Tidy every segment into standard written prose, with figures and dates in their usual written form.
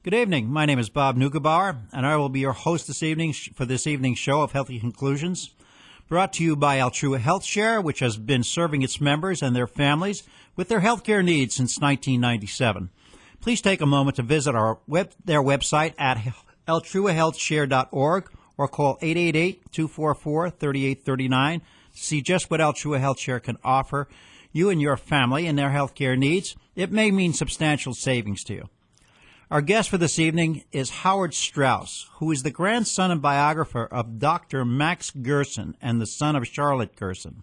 Good evening. My name is Bob Neugebauer, and I will be your host this evening for this evening's show of Healthy Conclusions, brought to you by Altrua Health Share, which has been serving its members and their families with their healthcare needs since 1997. Please take a moment to visit their website at altruahealthshare.org or call 888-244-3839 to see just what Altrua Health Share can offer you and your family in their healthcare needs. It may mean substantial savings to you. Our guest for this evening is Howard Strauss, who is the grandson and biographer of Dr. Max Gerson and the son of Charlotte Gerson.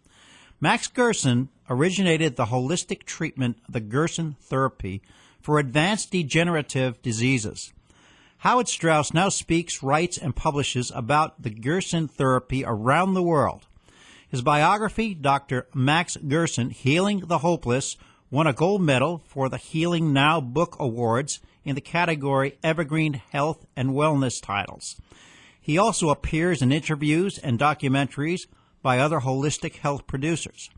Max Gerson originated the holistic treatment, the Gerson therapy, for advanced degenerative diseases. Howard Strauss now speaks, writes, and publishes about the Gerson therapy around the world. His biography, Dr. Max Gerson, Healing the Hopeless, won a gold medal for the Healing Now Book Awards in the category Evergreen Health and Wellness titles. He also appears in interviews and documentaries by other holistic health producers.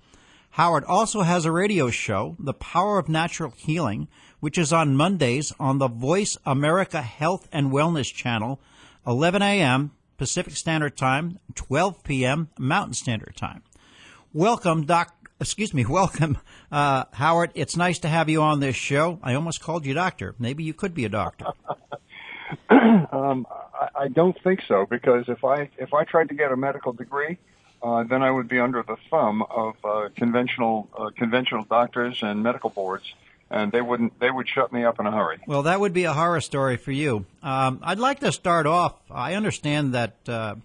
Howard also has a radio show, The Power of Natural Healing, which is on Mondays on the Voice America Health and Wellness channel, 11 a.m. Pacific Standard Time, 12 p.m. Mountain Standard Time. Welcome, Howard. It's nice to have you on this show. I almost called you doctor. Maybe you could be a doctor. I don't think so, because if I tried to get a medical degree, then I would be under the thumb of conventional doctors and medical boards, and they would shut me up in a hurry. Well, that would be a horror story for you. I'd like to start off. I understand that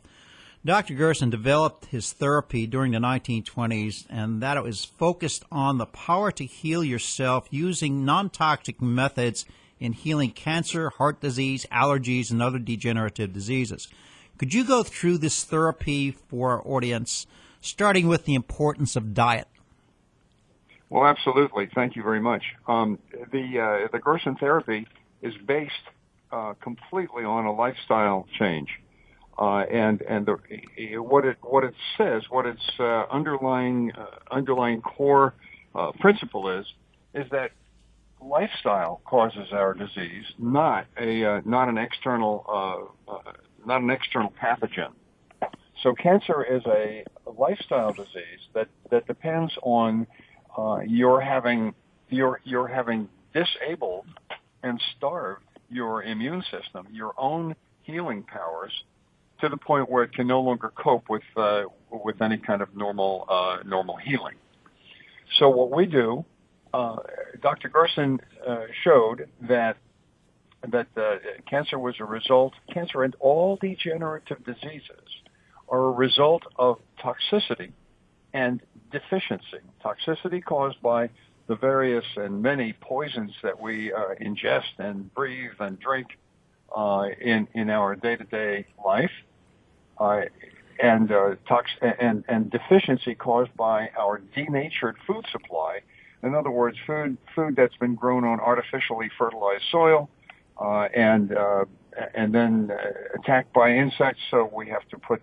Dr. Gerson developed his therapy during the 1920s, and that it was focused on the power to heal yourself using non-toxic methods in healing cancer, heart disease, allergies, and other degenerative diseases. Could you go through this therapy for our audience, starting with the importance of diet? Well, absolutely. Thank you very much. The Gerson therapy is based completely on a lifestyle change. What it says, what its underlying core principle is that lifestyle causes our disease, not an external pathogen. So cancer is a lifestyle disease that depends on your having disabled and starved your immune system, your own healing powers, to the point where it can no longer cope with any kind of normal healing. So what we do, Dr. Gerson showed that cancer and all degenerative diseases are a result of toxicity and deficiency. Toxicity caused by the various and many poisons that we ingest and breathe and drink in our day-to-day life, and deficiency caused by our denatured food supply. In other words, food that's been grown on artificially fertilized soil, and then attacked by insects. So we have to put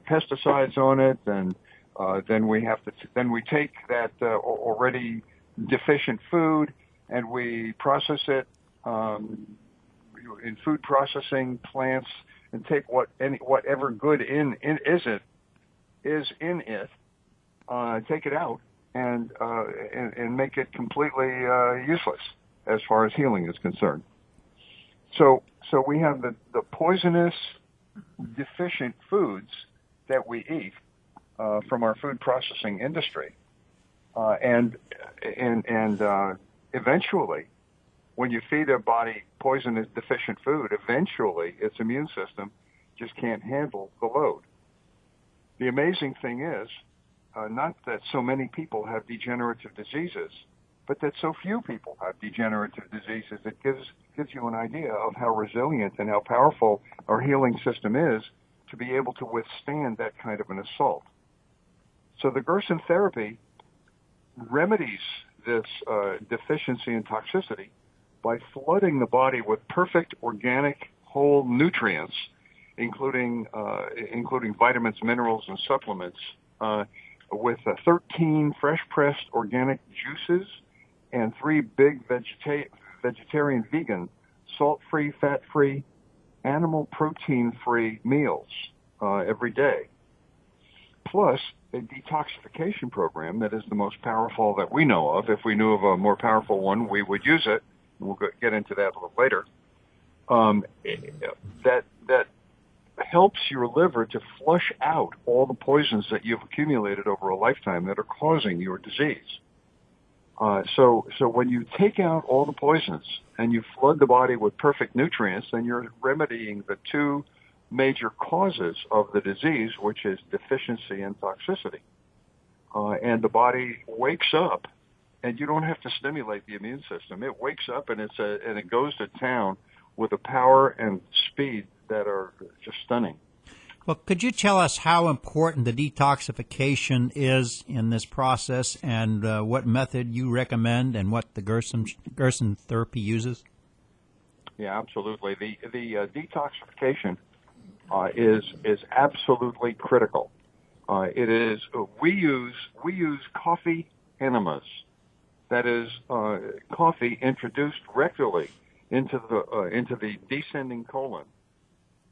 pesticides on it, and then we take that already deficient food and we process it in food processing plants, and take whatever good is in it, take it out and make it completely useless as far as healing is concerned. So we have the poisonous, deficient foods that we eat from our food processing industry, and eventually, when you feed a body poisonous, deficient food, eventually its immune system just can't handle the load. The amazing thing is, not that so many people have degenerative diseases, but that so few people have degenerative diseases. It gives you an idea of how resilient and how powerful our healing system is to be able to withstand that kind of an assault. So the Gerson therapy remedies this deficiency and toxicity by flooding the body with perfect organic whole nutrients, including vitamins, minerals, and supplements, with 13 fresh-pressed organic juices and 3 big vegetarian vegan salt-free, fat-free, animal protein-free meals every day, plus a detoxification program that is the most powerful that we know of. If we knew of a more powerful one, we would use it. We'll get into that a little later. That helps your liver to flush out all the poisons that you've accumulated over a lifetime that are causing your disease. So when you take out all the poisons and you flood the body with perfect nutrients, then you're remedying the two major causes of the disease, which is deficiency and toxicity. And the body wakes up, and you don't have to stimulate the immune system. It wakes up and it goes to town with a power and speed that are just stunning. Well, could you tell us how important the detoxification is in this process, and what method you recommend, and what the Gerson therapy uses? Yeah, absolutely. The detoxification is absolutely critical. It is we use coffee enemas, that is coffee introduced rectally into the descending colon.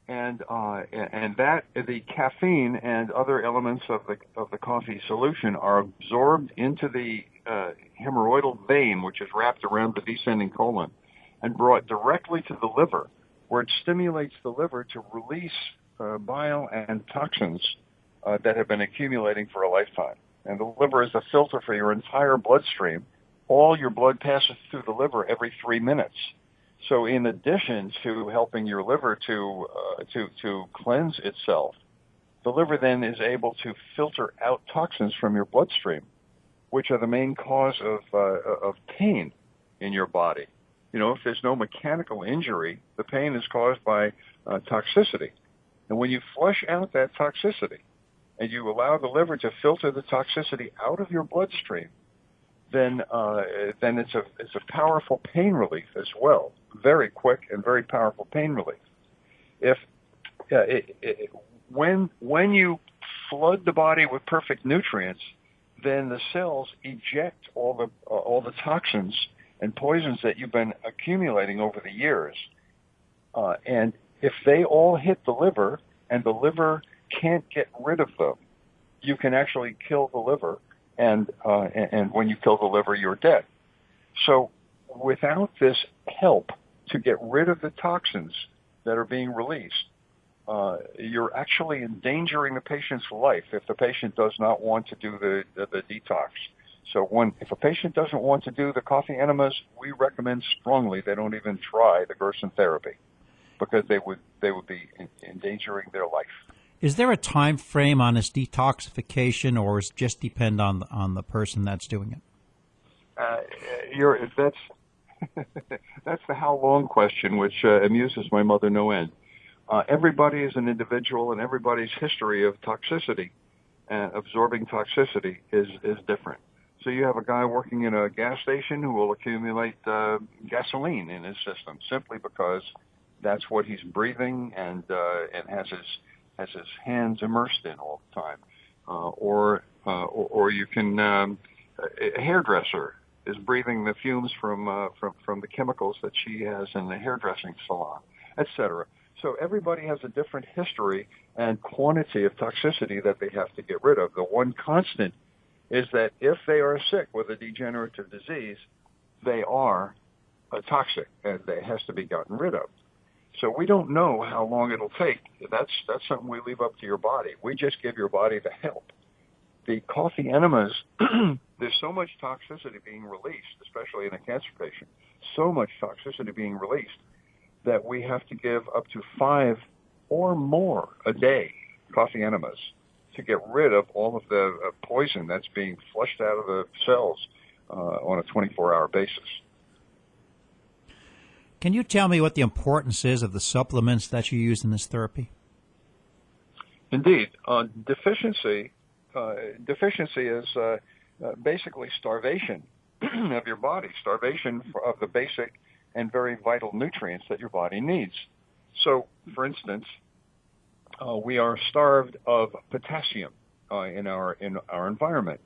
And that the caffeine and other elements of the coffee solution are absorbed into the hemorrhoidal vein, which is wrapped around the descending colon, and brought directly to the liver, where it stimulates the liver to release bile and toxins that have been accumulating for a lifetime. And the liver is a filter for your entire bloodstream. All your blood passes through the liver every 3 minutes. So in addition to helping your liver to cleanse itself, the liver then is able to filter out toxins from your bloodstream, which are the main cause of pain in your body. You know, if there's no mechanical injury, the pain is caused by toxicity. And when you flush out that toxicity and you allow the liver to filter the toxicity out of your bloodstream, then it's a powerful pain relief as well. Very quick and very powerful pain relief. When you flood the body with perfect nutrients, then the cells eject all the toxins and poisons that you've been accumulating over the years. And if they all hit the liver and the liver can't get rid of them, you can actually kill the liver. And when you kill the liver, you're dead. So without this help to get rid of the toxins that are being released, you're actually endangering the patient's life if the patient does not want to do the detox. So if a patient doesn't want to do the coffee enemas, we recommend strongly they don't even try the Gerson therapy, because they would be endangering their life. Is there a time frame on this detoxification, or does it just depend on the person that's doing it? That's the how long question, which amuses my mother no end. Everybody is an individual, and everybody's history of toxicity and absorbing toxicity is different. So you have a guy working in a gas station who will accumulate gasoline in his system simply because that's what he's breathing and has his hands immersed in all the time. Or you can a hairdresser is breathing the fumes from the chemicals that she has in the hairdressing salon, etc. So everybody has a different history and quantity of toxicity that they have to get rid of. The one constant is that if they are sick with a degenerative disease, they are toxic, and it has to be gotten rid of. So we don't know how long it'll take. That's something we leave up to your body. We just give your body the help. The coffee enemas, there's so much toxicity being released, especially in a cancer patient, so much toxicity being released that we have to give up to 5 or more a day coffee enemas to get rid of all of the poison that's being flushed out of the cells on a 24-hour basis. Can you tell me what the importance is of the supplements that you use in this therapy? Indeed. Deficiency is basically starvation of your body, starvation of the basic and very vital nutrients that your body needs. So, for instance, we are starved of potassium in our environment.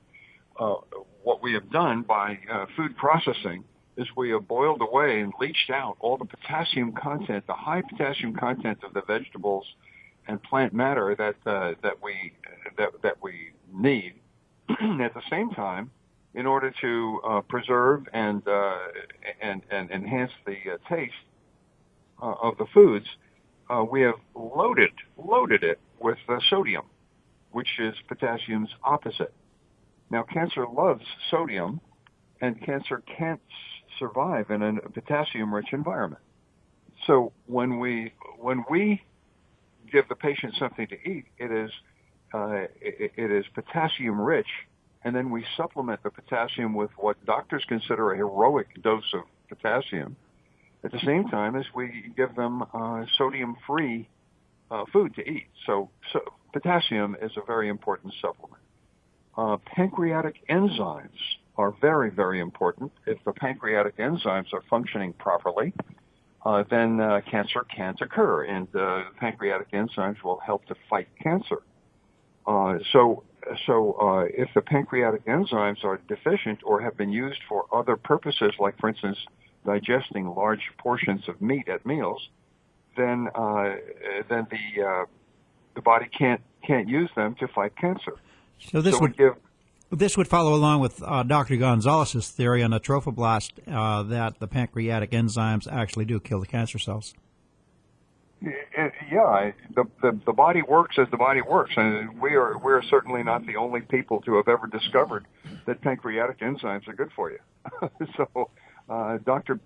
What we have done by food processing is we have boiled away and leached out all the potassium content, the high potassium content of the vegetables and plant matter that we need. At the same time, in order to preserve and enhance the taste of the foods, we have loaded it with sodium, which is potassium's opposite. Now, cancer loves sodium, and cancer can't survive in a potassium-rich environment. So when we give the patient something to eat, it is potassium-rich, and then we supplement the potassium with what doctors consider a heroic dose of potassium. At the same time as we give them sodium-free food to eat. So potassium is a very important supplement. Pancreatic enzymes are very, very important. If the pancreatic enzymes are functioning properly, then cancer can't occur, and pancreatic enzymes will help to fight cancer. So if the pancreatic enzymes are deficient or have been used for other purposes, like, for instance, digesting large portions of meat at meals, then the body can't use them to fight cancer. So this would follow along with Dr. Gonzalez's theory on the trophoblast that the pancreatic enzymes actually do kill the cancer cells. Yeah, the body works as the body works, and we're certainly not the only people to have ever discovered that pancreatic enzymes are good for you. So, Dr.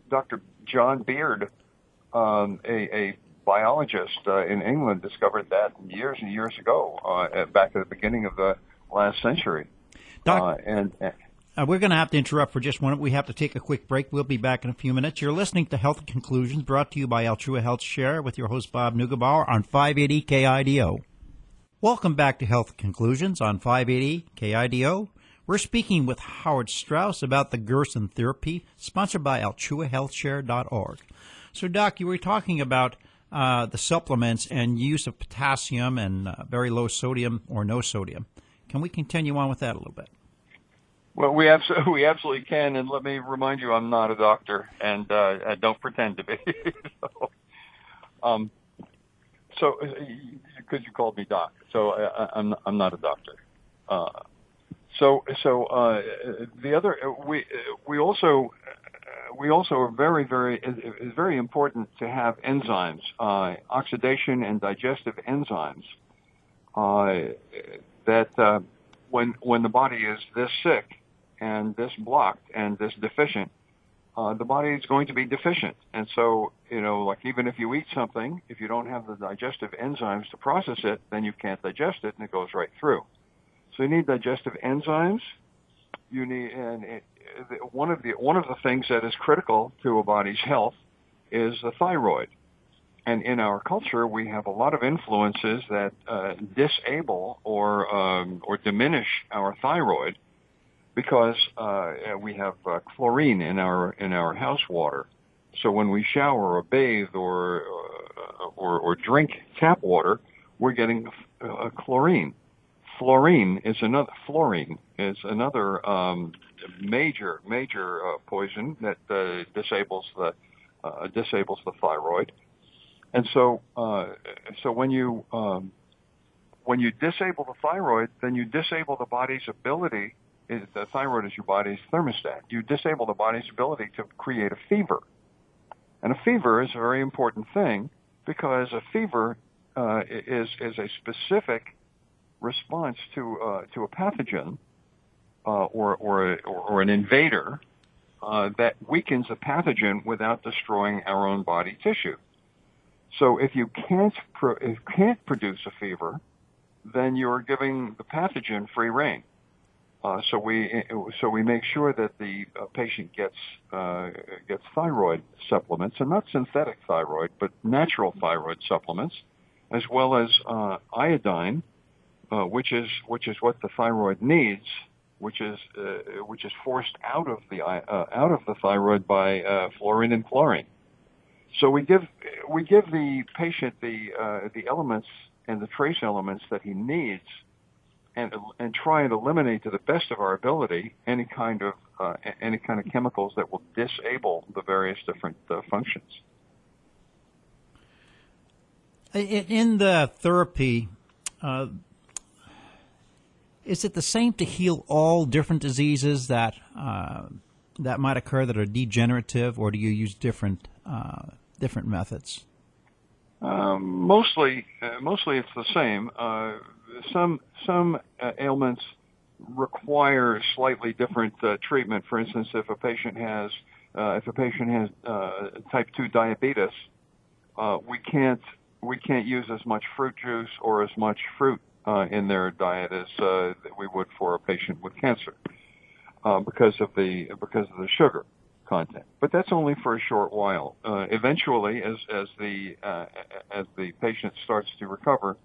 John Beard, a biologist in England, discovered that years and years ago, back at the beginning of the last century. Doc, we're going to have to interrupt for just one minute. We have to take a quick break. We'll be back in a few minutes. You're listening to Health Conclusions, brought to you by Altrua Health Share, with your host Bob Neugebauer on 580 KIDO. Welcome back to Health Conclusions on 580 KIDO. We're speaking with Howard Strauss about the Gerson therapy, sponsored by AltruaHealthShare.org. So, Doc, you were talking about the supplements and use of potassium and very low sodium or no sodium. Can we continue on with that a little bit? Well, we absolutely can, and let me remind you, I'm not a doctor, and I don't pretend to be. So, because you called me doc, so I'm not a doctor. The other we also are it's very important to have enzymes, oxidation and digestive enzymes, that when the body is this sick and this blocked and this deficient, the body is going to be deficient. And so, like, even if you eat something, if you don't have the digestive enzymes to process it, then you can't digest it, and it goes right through. So you need digestive enzymes. You need, one of the things that is critical to a body's health is the thyroid. And in our culture, we have a lot of influences that disable or diminish our thyroid, because we have chlorine in our house water. So when we shower or bathe or drink tap water, we're getting chlorine. Fluorine is another major poison that disables the thyroid. And so when you disable the thyroid, then you disable the body's ability. The thyroid is your body's thermostat. You disable the body's ability to create a fever, and a fever is a very important thing, because a fever is a specific response to a pathogen or an invader that weakens a pathogen without destroying our own body tissue. So if you can't produce a fever, then you're giving the pathogen free rein. So we make sure that the patient gets thyroid supplements, and not synthetic thyroid, but natural thyroid supplements, as well as iodine, which is what the thyroid needs, which is forced out of the thyroid by fluorine and chlorine. So we give the patient the elements and the trace elements that he needs and try and eliminate to the best of our ability any kind of chemicals that will disable the various different functions. In the therapy, is it the same to heal all different diseases that might occur that are degenerative, or do you use different methods? Mostly it's the same. Some ailments require slightly different treatment. For instance, if a patient has type 2 diabetes, we can't use as much fruit juice or as much fruit in their diet as we would for a patient with cancer because of the sugar content. But that's only for a short while. Eventually, as the patient starts to recover,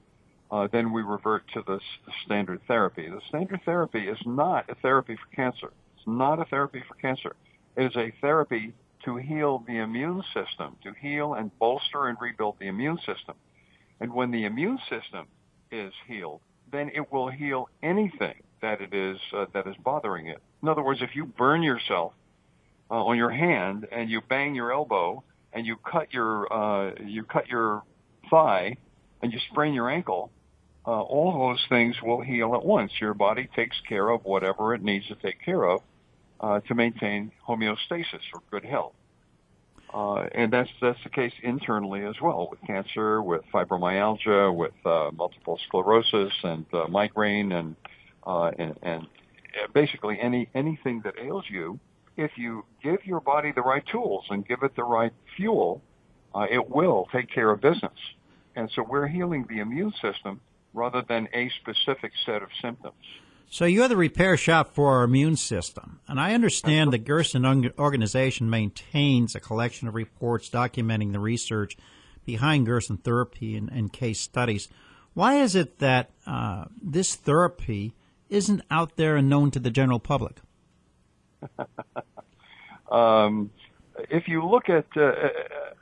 then we revert to the standard therapy. The standard therapy is not a therapy for cancer. It's not a therapy for cancer. It is a therapy to heal the immune system, to heal and bolster and rebuild the immune system. And when the immune system is healed, then it will heal anything that is bothering it. In other words, if you burn yourself on your hand and you bang your elbow and you cut your thigh and you sprain your ankle, all those things will heal at once. Your body takes care of whatever it needs to take care of to maintain homeostasis or good health. And that's the case internally as well, with cancer, with fibromyalgia, with multiple sclerosis and migraine, and basically anything that ails you. If you give your body the right tools and give it the right fuel, it will take care of business. And so we're healing the immune system rather than a specific set of symptoms. So you're the repair shop for our immune system. And I understand the Gerson organization maintains a collection of reports documenting the research behind Gerson therapy and case studies. Why is it that this therapy isn't out there and known to the general public? If you look at,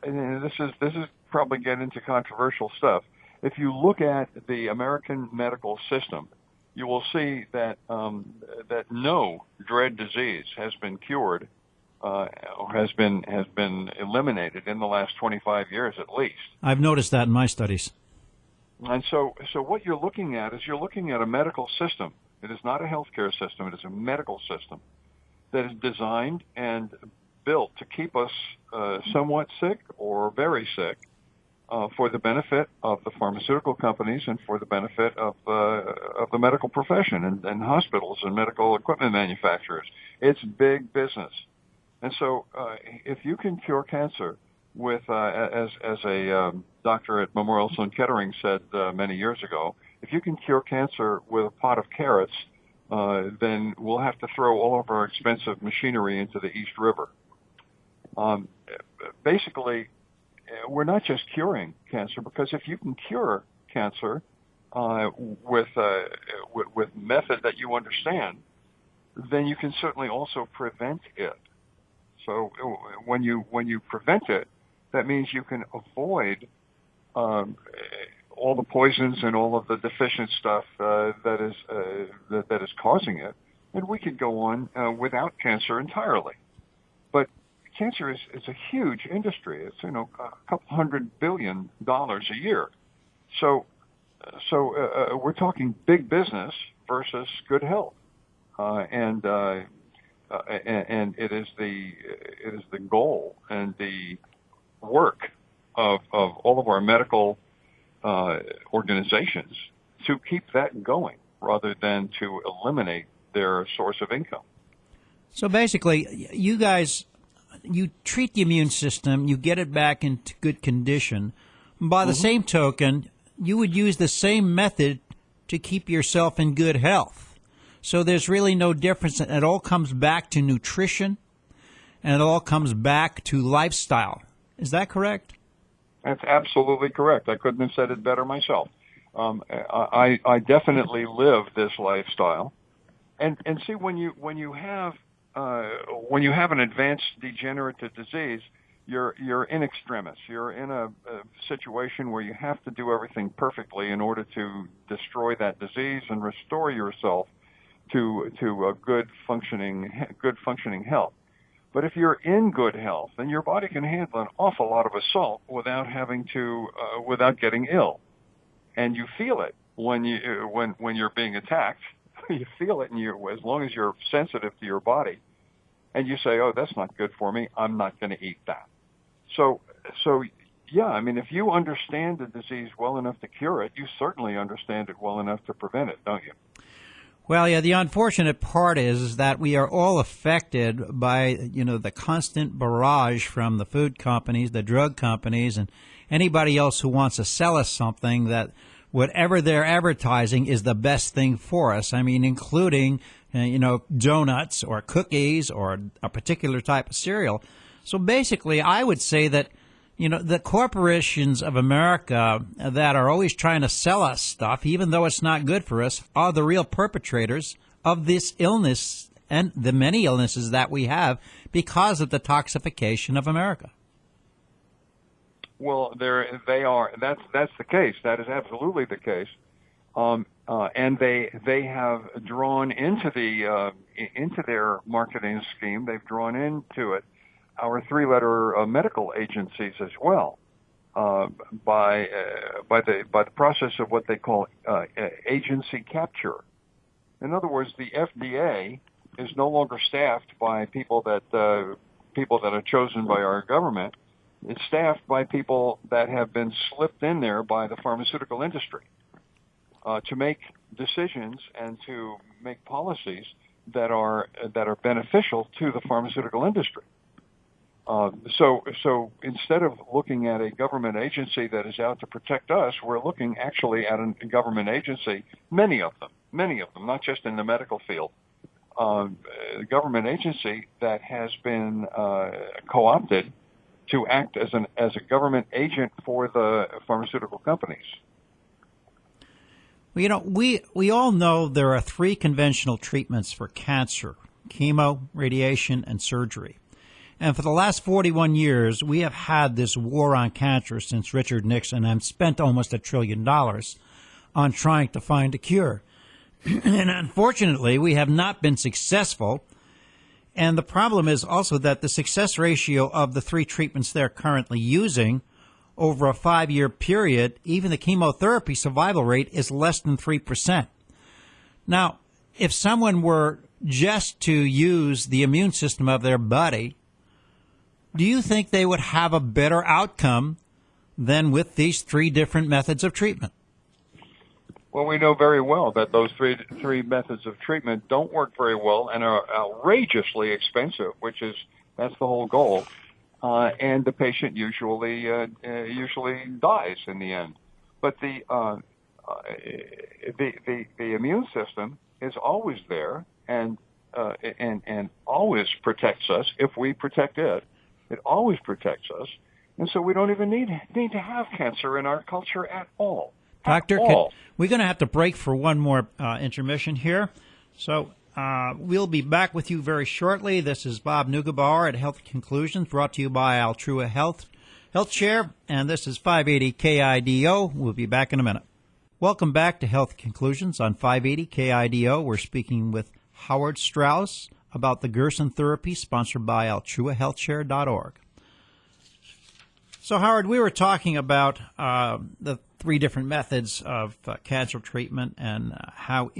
and this is probably get into controversial stuff. If you look at the American medical system, you will see that that no dread disease has been cured or has been eliminated in the last 25 years at least. I've noticed that in my studies. And so what you're looking at is you're looking at a medical system. It is not a healthcare system. It is a medical system that is designed and built to keep us somewhat sick or very sick for the benefit of the pharmaceutical companies and for the benefit of the medical profession and hospitals and medical equipment manufacturers. It's big business. And so if you can cure cancer with, as a doctor at Memorial Sloan Kettering said many years ago, if you can cure cancer with a pot of carrots, then we'll have to throw all of our expensive machinery into the East River. Basically, we're not just curing cancer, because if you can cure cancer with method that you understand, then you can certainly also prevent it. So when you prevent it, that means you can avoid all the poisons and all of the deficient stuff that is causing it, and we could go on without cancer entirely. But cancer is a huge industry. It's a couple $100 billion a year. So we're talking big business versus good health, and it is the goal and the work of all of our medical organizations to keep that going rather than to eliminate their source of income. So basically, you guys, you treat the immune system, you get it back into good condition. By the same token, you would use the same method to keep yourself in good health. So there's really no difference. It all comes back to nutrition, and it all comes back to lifestyle. Is that correct? That's absolutely correct. I couldn't have said it better myself. I definitely live this lifestyle, and see when you have an advanced degenerative disease, you're in extremis. You're in a situation where you have to do everything perfectly in order to destroy that disease and restore yourself to a good functioning health. But if you're in good health, then your body can handle an awful lot of assault without without getting ill, and you feel it when you're being attacked. You feel it, and as long as you're sensitive to your body, and you say, "Oh, that's not good for me. I'm not going to eat that." So yeah, I mean, if you understand the disease well enough to cure it, you certainly understand it well enough to prevent it, don't you? Well, yeah, the unfortunate part is that we are all affected by, the constant barrage from the food companies, the drug companies, and anybody else who wants to sell us something that whatever they're advertising is the best thing for us. I mean, including, donuts or cookies or a particular type of cereal. So basically, I would say that, the corporations of America that are always trying to sell us stuff, even though it's not good for us, are the real perpetrators of this illness and the many illnesses that we have because of the toxification of America. Well, they are. That's the case. That is absolutely the case. And they have drawn into their marketing scheme. They've drawn into it our three-letter medical agencies as well, by the process of what they call agency capture. In other words, the FDA is no longer staffed by people that are chosen by our government. It's staffed by people that have been slipped in there by the pharmaceutical industry to make decisions and to make policies that are beneficial to the pharmaceutical industry. So instead of looking at a government agency that is out to protect us, we're looking actually at a government agency, many of them, not just in the medical field, a government agency that has been co-opted to act as a government agent for the pharmaceutical companies. Well, we all know there are three conventional treatments for cancer: chemo, radiation, and surgery. And for the last 41 years, we have had this war on cancer since Richard Nixon and spent almost $1 trillion on trying to find a cure. And unfortunately, we have not been successful. And the problem is also that the success ratio of the three treatments they're currently using over a 5-year period, even the chemotherapy survival rate is less than 3%. Now, if someone were just to use the immune system of their body, do you think they would have a better outcome than with these three different methods of treatment? Well, we know very well that those three methods of treatment don't work very well and are outrageously expensive, that's the whole goal. And the patient usually dies in the end. But the immune system is always there and always protects us if we protect it. It always protects us, and so we don't even need to have cancer in our culture at all. Doctor, we're going to have to break for one more intermission here. So we'll be back with you very shortly. This is Bob Neugebauer at Health Conclusions, brought to you by Altrua Health Share, and this is 580 KIDO. We'll be back in a minute. Welcome back to Health Conclusions on 580 KIDO. We're speaking with Howard Strauss about the Gerson therapy, sponsored by AltruaHealthShare.org. So, Howard, we were talking about the three different methods of cancer treatment and how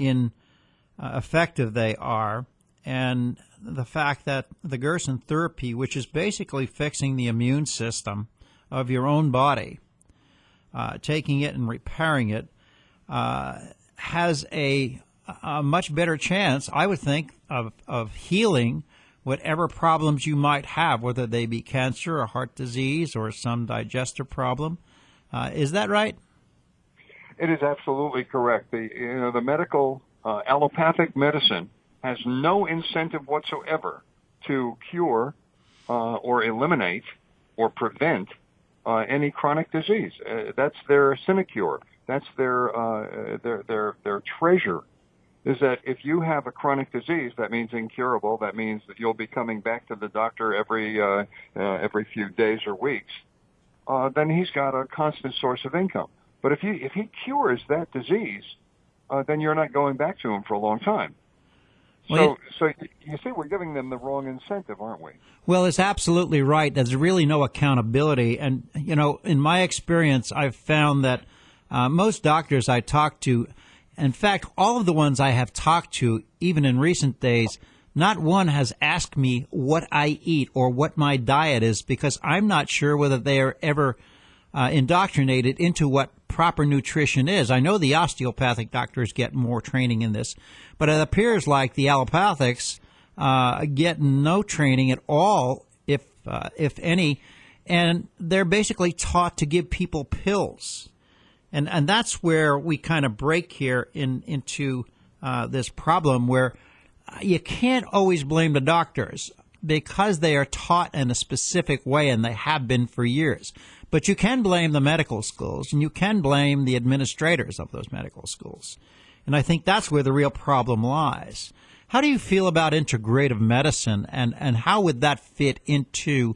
effective they are, and the fact that the Gerson therapy, which is basically fixing the immune system of your own body, taking it and repairing it, has a much better chance, I would think, of healing whatever problems you might have, whether they be cancer or heart disease or some digestive problem. Is that right? It is absolutely correct. The medical allopathic medicine has no incentive whatsoever to cure or eliminate or prevent any chronic disease. That's their sinecure. That's their treasure. is that if you have a chronic disease, that means incurable. That means that you'll be coming back to the doctor every few days or weeks. Then he's got a constant source of income. But if he cures that disease, then you're not going back to him for a long time. So you see, we're giving them the wrong incentive, aren't we? Well, it's absolutely right. There's really no accountability. And, in my experience, I've found that most doctors I talk to, in fact, all of the ones I have talked to, even in recent days, not one has asked me what I eat or what my diet is, because I'm not sure whether they are ever indoctrinated into what proper nutrition is. I know the osteopathic doctors get more training in this, but it appears like the allopathics get no training at all, if any, and they're basically taught to give people pills. And that's where we kind of break here into this problem where you can't always blame the doctors because they are taught in a specific way, and they have been for years. But you can blame the medical schools, and you can blame the administrators of those medical schools. And I think that's where the real problem lies. How do you feel about integrative medicine, and how would that fit into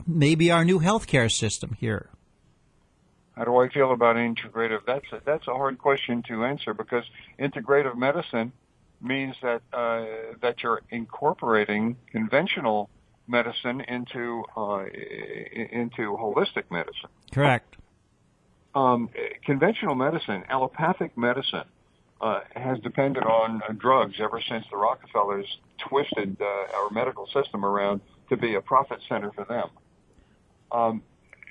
maybe our new healthcare system here? How do I feel about integrative? That's a hard question to answer, because integrative medicine means that you're incorporating conventional medicine into holistic medicine. Correct. Conventional medicine, allopathic medicine, has depended on drugs ever since the Rockefellers twisted our medical system around to be a profit center for them.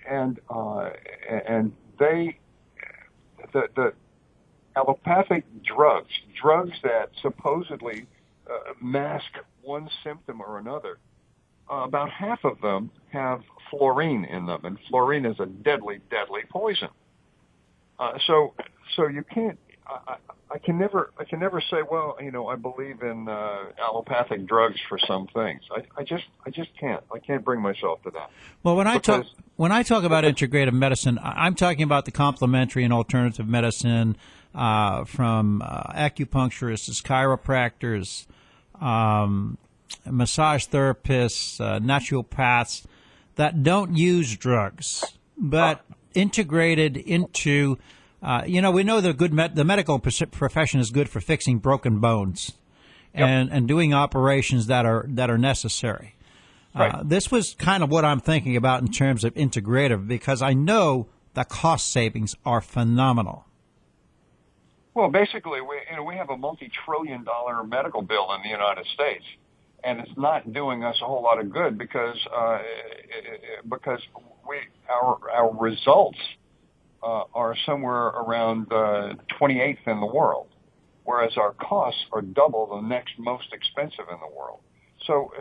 And the allopathic drugs that supposedly mask one symptom or another, about half of them have fluorine in them, and fluorine is a deadly, deadly poison. So you can't. I can never say, well, I believe in allopathic drugs for some things. I just can't. I can't bring myself to that. Well, when I talk about integrative medicine, I'm talking about the complementary and alternative medicine from acupuncturists, chiropractors, massage therapists, naturopaths that don't use drugs, but integrated into. We know the medical profession is good for fixing broken bones, and doing operations that are necessary. Right. This was kind of what I'm thinking about in terms of integrative, because I know the cost savings are phenomenal. Well, basically, we have a multi-trillion-dollar medical bill in the United States, and it's not doing us a whole lot of good because our results are somewhere around 28th in the world, whereas our costs are double the next most expensive in the world. So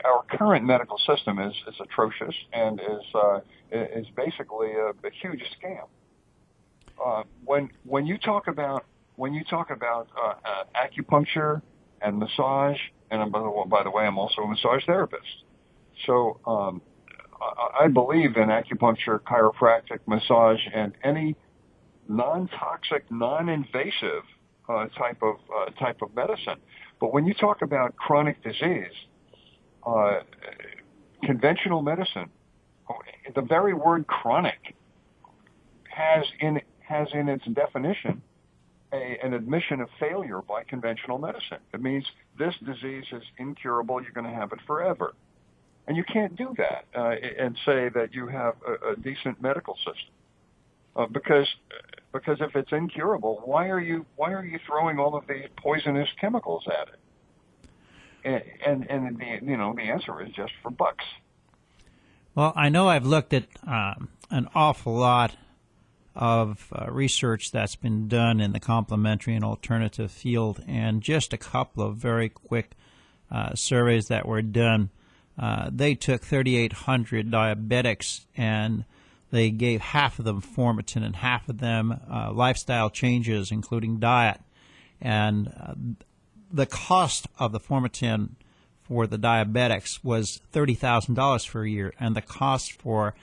our current medical system is atrocious and is basically a huge scam. When you talk about acupuncture and massage, and by the way, I'm also a massage therapist. So I believe in acupuncture, chiropractic, massage, and any non-toxic, non-invasive type of medicine. But when you talk about chronic disease, conventional medicine, the very word chronic has in its definition an admission of failure by conventional medicine. It means this disease is incurable, you're going to have it forever. And you can't do that and say that you have a decent medical system, because if it's incurable, why are you throwing all of these poisonous chemicals at it? And the answer is just for bucks. Well, I know I've looked at an awful lot of research that's been done in the complementary and alternative field, and just a couple of very quick surveys that were done. They took 3,800 diabetics, and they gave half of them Formatin and half of them lifestyle changes, including diet. And the cost of the Formatin for the diabetics was $30,000 for a year, and the cost for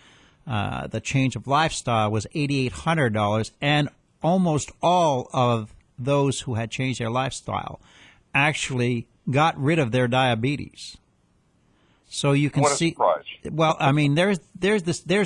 the change of lifestyle was $8,800, and almost all of those who had changed their lifestyle actually got rid of their diabetes. So you can What a see. surprise. Well, I mean, there's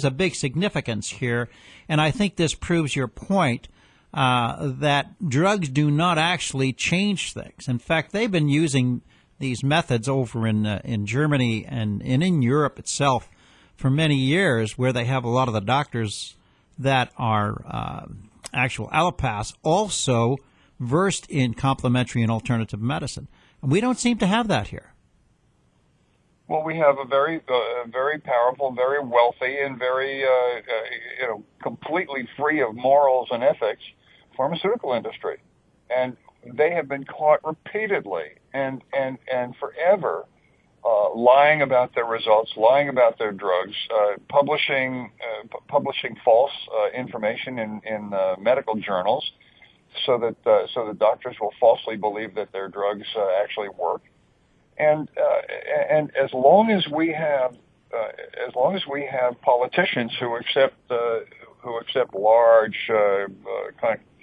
a big significance here, and I think this proves your point that drugs do not actually change things. In fact, they've been using these methods over in Germany and in Europe itself for many years, where they have a lot of the doctors that are actual allopaths also versed in complementary and alternative medicine. And we don't seem to have that here. Well, we have a very powerful, very wealthy, and very, completely free of morals and ethics pharmaceutical industry. And they have been caught repeatedly and forever lying about their results, lying about their drugs, publishing false information in medical journals, so that doctors will falsely believe that their drugs actually work. And as long as we have politicians who accept large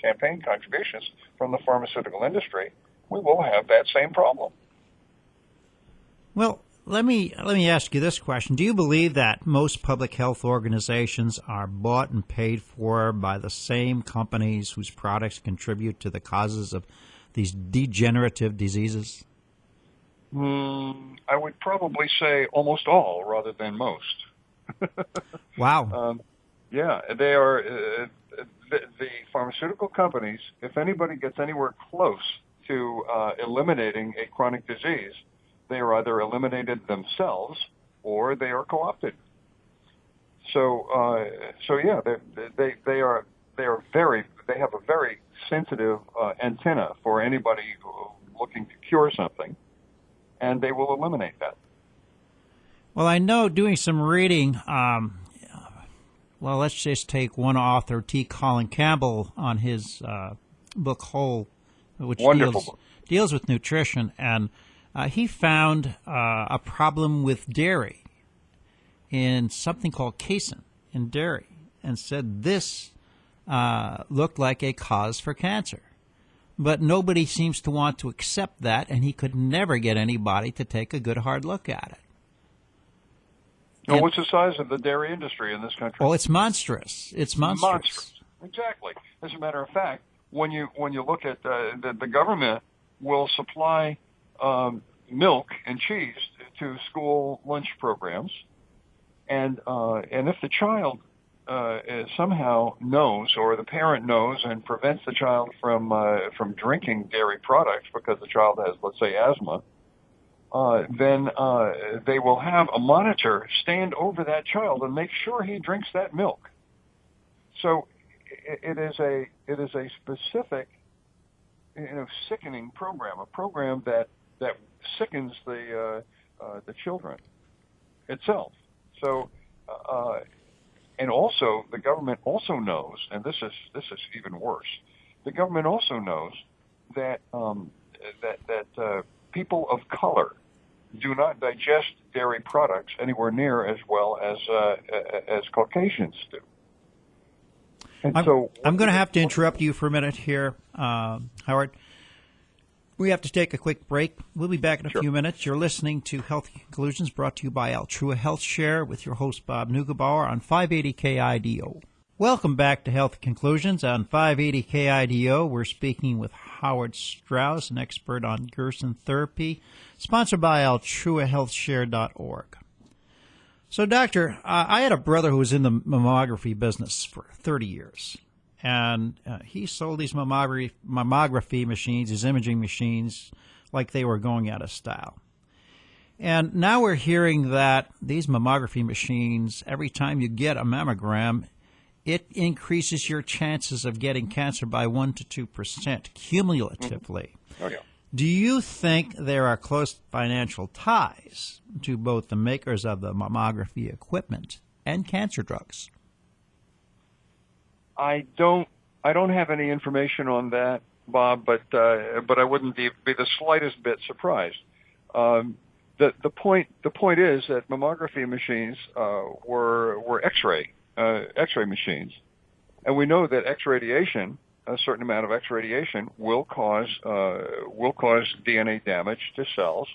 campaign contributions from the pharmaceutical industry, we will have that same problem. Well, let me ask you this question. Do you believe that most public health organizations are bought and paid for by the same companies whose products contribute to the causes of these degenerative diseases? I would probably say almost all rather than most. Wow. Yeah, they are the pharmaceutical companies. If anybody gets anywhere close to eliminating a chronic disease, they are either eliminated themselves or they are co-opted. So yeah, they have a very sensitive antenna for anybody looking to cure something, and they will eliminate that. Well, I know doing some reading, well, let's just take one author, T. Colin Campbell, on his book Whole, which deals with nutrition, and he found a problem with dairy in something called casein in dairy, and said this looked like a cause for cancer. But nobody seems to want to accept that, and he could never get anybody to take a good hard look at it. Well, what's the size of the dairy industry in this country? Oh, it's monstrous. It's monstrous. Exactly. As a matter of fact, when you look at the government will supply milk and cheese to school lunch programs, and if the child somehow knows, or the parent knows, and prevents the child from drinking dairy products because the child has, let's say, asthma, then they will have a monitor stand over that child and make sure he drinks that milk. So it is a specific, sickening program, a program that sickens the children itself. So and also the government also knows, and this is even worse. The government also knows that people of color do not digest dairy products anywhere near as well as Caucasians do. And I'm going to have to interrupt you for a minute here, Howard. We have to take a quick break. We'll be back in a few minutes. You're listening to Health Conclusions, brought to you by Altrua Health Share, with your host Bob Neugebauer on 580 KIDO. Welcome back to Health Conclusions on 580 KIDO. We're speaking with Howard Strauss, an expert on Gerson therapy, sponsored by AltruaHealthShare.org. So, Doctor, I had a brother who was in the mammography business for 30 years. And he sold these mammography machines, these imaging machines, like they were going out of style. And now we're hearing that these mammography machines, every time you get a mammogram, it increases your chances of getting cancer by 1% to 2% cumulatively. Oh, yeah. Do you think there are close financial ties to both the makers of the mammography equipment and cancer drugs? I don't have any information on that, Bob, but I wouldn't be the slightest bit surprised. The point is that mammography machines were X-ray machines, and we know that X radiation a certain amount of X radiation will cause DNA damage to cells,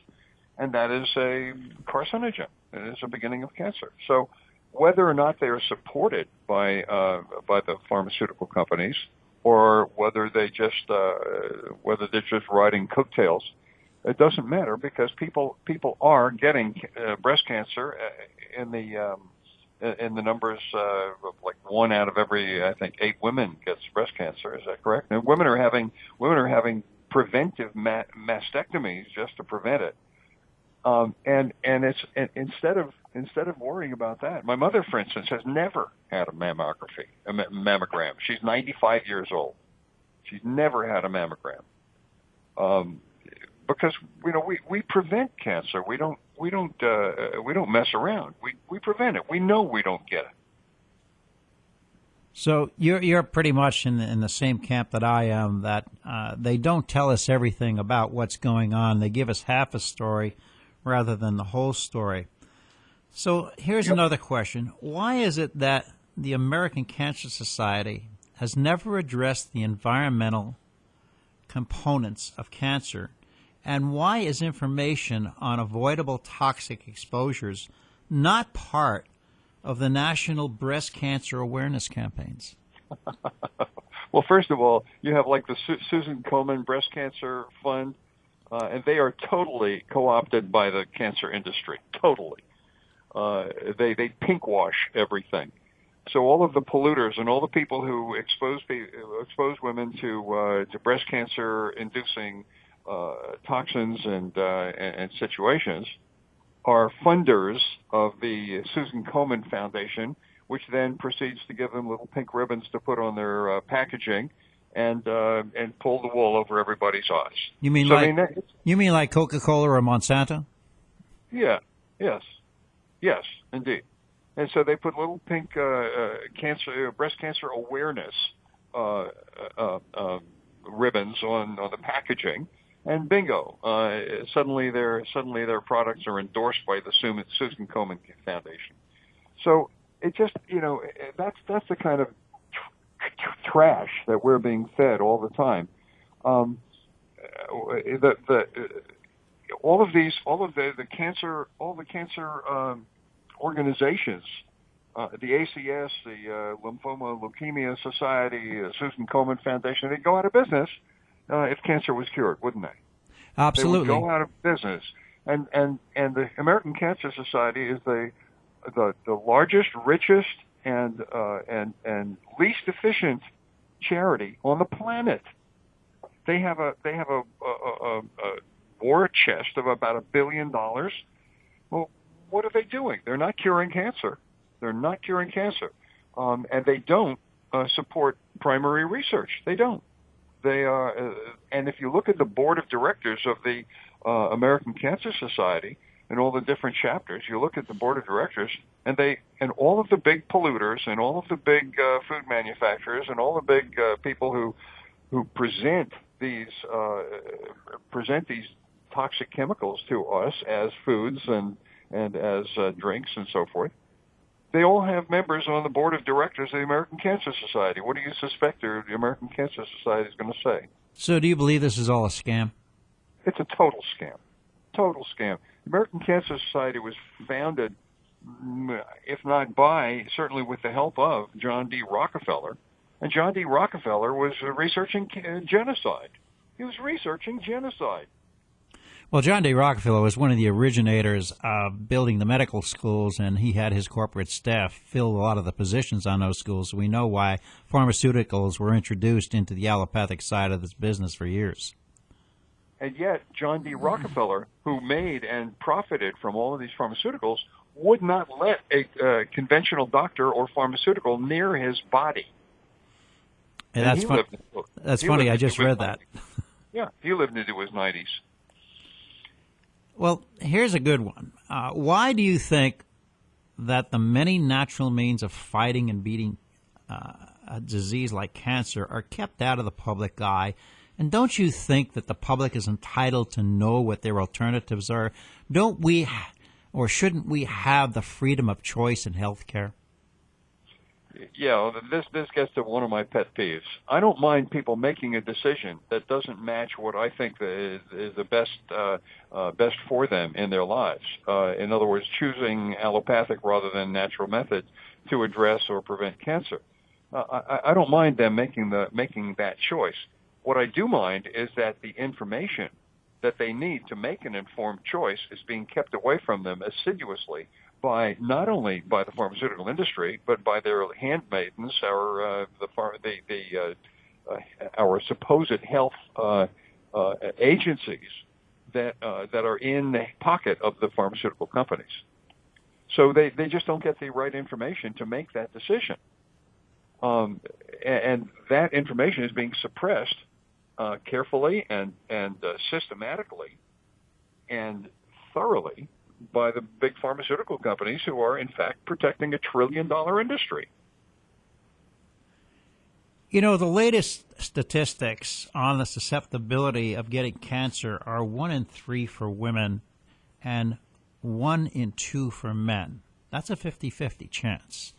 and that is a carcinogen. It is a beginning of cancer. So whether or not they are supported by the pharmaceutical companies, or whether they're just riding coattails, it doesn't matter, because people are getting breast cancer in the numbers of like 1 out of every, I think, 8 women gets breast cancer. Is that correct? And women are having preventive mastectomies just to prevent it. And instead of worrying about that, my mother, for instance, has never had a mammogram. She's 95 years old. She's never had a mammogram. Because we prevent cancer. We don't mess around. We prevent it. We know we don't get it. So you're pretty much in the same camp that I am. That they don't tell us everything about what's going on. They give us half a story rather than the whole story. So here's another question: why is it that the American Cancer Society has never addressed the environmental components of cancer? And why is information on avoidable toxic exposures not part of the national breast cancer awareness campaigns? Well, first of all, you have like the Susan Komen Breast Cancer Fund, and they are totally co-opted by the cancer industry. Totally. They pinkwash everything. So all of the polluters and all the people who expose women to breast cancer inducing toxins and situations are funders of the Susan Komen Foundation, which then proceeds to give them little pink ribbons to put on their packaging and pull the wool over everybody's eyes. You mean like Coca-Cola or Monsanto? Yeah. Yes, indeed. And so they put little pink breast cancer awareness ribbons on the packaging. And bingo! Suddenly their products are endorsed by the Susan Komen Foundation. So it just that's the kind of trash that we're being fed all the time. All of the cancer organizations, the ACS, the Lymphoma Leukemia Society, Susan Komen Foundation, they go out of business. If cancer was cured, wouldn't they? Absolutely. They would go out of business. And the American Cancer Society is the largest, richest, and least efficient charity on the planet. They have a war chest of about $1 billion. Well, what are they doing? They're not curing cancer. And they don't support primary research. They don't. They are, and if you look at the board of directors of the American Cancer Society and all the different chapters, you look at the board of directors, and all of the big polluters and all of the big food manufacturers and all the big people who present these toxic chemicals to us as foods and as drinks and so forth. They all have members on the board of directors of the American Cancer Society. What do you suspect the American Cancer Society is going to say? So do you believe this is all a scam? It's a total scam. Total scam. The American Cancer Society was founded, if not by, certainly with the help of John D. Rockefeller. And John D. Rockefeller was researching genocide. He was researching genocide. Well, John D. Rockefeller was one of the originators of building the medical schools, and he had his corporate staff fill a lot of the positions on those schools. We know why pharmaceuticals were introduced into the allopathic side of this business for years. And yet, John D. Rockefeller, who made and profited from all of these pharmaceuticals, would not let a conventional doctor or pharmaceutical near his body. Yeah, that's funny. I just read that. Yeah, he lived into his 90s. Well, here's a good one. Why do you think that the many natural means of fighting and beating a disease like cancer are kept out of the public eye? And don't you think that the public is entitled to know what their alternatives are? Don't we, or shouldn't we have the freedom of choice in health care? Yeah, this gets to one of my pet peeves. I don't mind people making a decision that doesn't match what I think is the best for them in their lives. In other words, choosing allopathic rather than natural methods to address or prevent cancer. I don't mind them making that choice. What I do mind is that the information that they need to make an informed choice is being kept away from them assiduously by not only by the pharmaceutical industry but by their handmaidens, our supposed health agencies that are in the pocket of the pharmaceutical companies. So they just don't get the right information to make that decision, and that information is being suppressed carefully and systematically and thoroughly by the big pharmaceutical companies who are, in fact, protecting $1 trillion industry. You know, the latest statistics on the susceptibility of getting cancer are 1 in 3 for women and 1 in 2 for men. That's a 50-50 chance.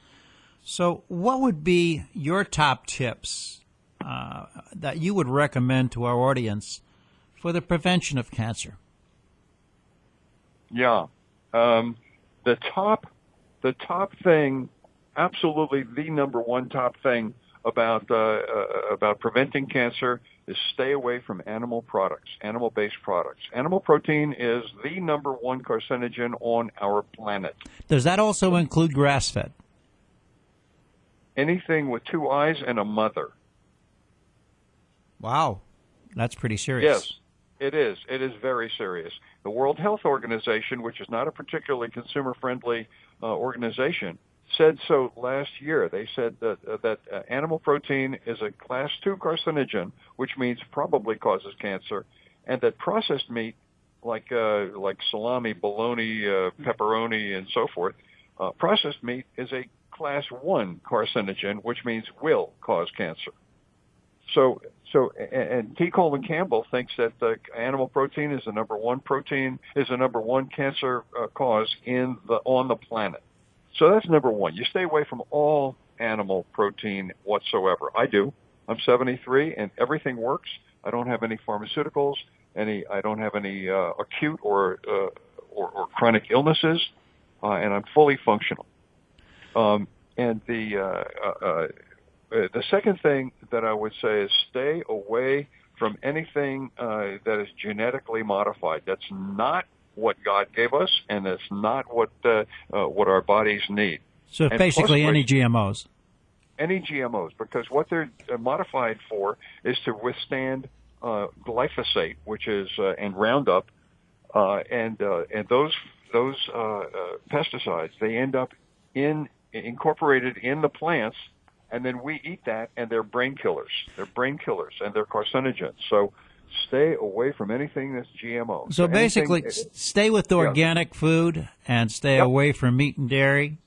So what would be your top tips that you would recommend to our audience for the prevention of cancer? Yeah. The top thing, absolutely the number one top thing about preventing cancer is stay away from animal products, animal-based products. Animal protein is the number one carcinogen on our planet. Does that also include grass-fed? Anything with 2 eyes and a mother. Wow. That's pretty serious. Yes, it is. It is very serious. The World Health Organization, which is not a particularly consumer-friendly organization, said so last year. They said that animal protein is a class 2 carcinogen, which means probably causes cancer, and that processed meat, like salami, bologna, pepperoni, and so forth, processed meat is a class 1 carcinogen, which means will cause cancer. And T. Colin Campbell thinks that animal protein is the number one cancer cause on the planet. So that's number one. You stay away from all animal protein whatsoever. I do. I'm 73, and everything works. I don't have any pharmaceuticals. I don't have any acute or chronic illnesses, and I'm fully functional. And the second thing that I would say is stay away from anything that is genetically modified. That's not what God gave us, and that's not what our bodies need. So basically any GMOs. Any GMOs, because what they're modified for is to withstand glyphosate, which is and Roundup, and those pesticides. They end up incorporated in the plants. And then we eat that, and they're brain killers. They're brain killers, and they're carcinogens. So stay away from anything that's GMO. So basically, stay with the organic food and stay away from meat and dairy.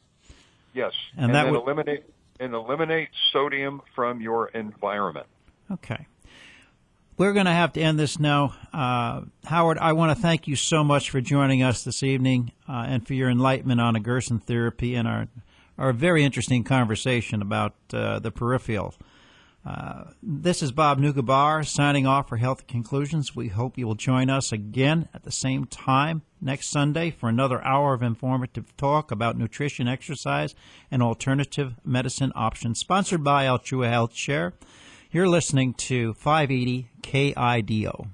Yes, and that then would eliminate sodium from your environment. Okay. We're going to have to end this now. Howard, I want to thank you so much for joining us this evening and for your enlightenment on a Gerson therapy and our very interesting conversation about the peripheral. This is Bob Nugabar signing off for Healthy Conclusions. We hope you will join us again at the same time next Sunday for another hour of informative talk about nutrition, exercise, and alternative medicine options, sponsored by Altrua Health Share. You're listening to 580 KIDO.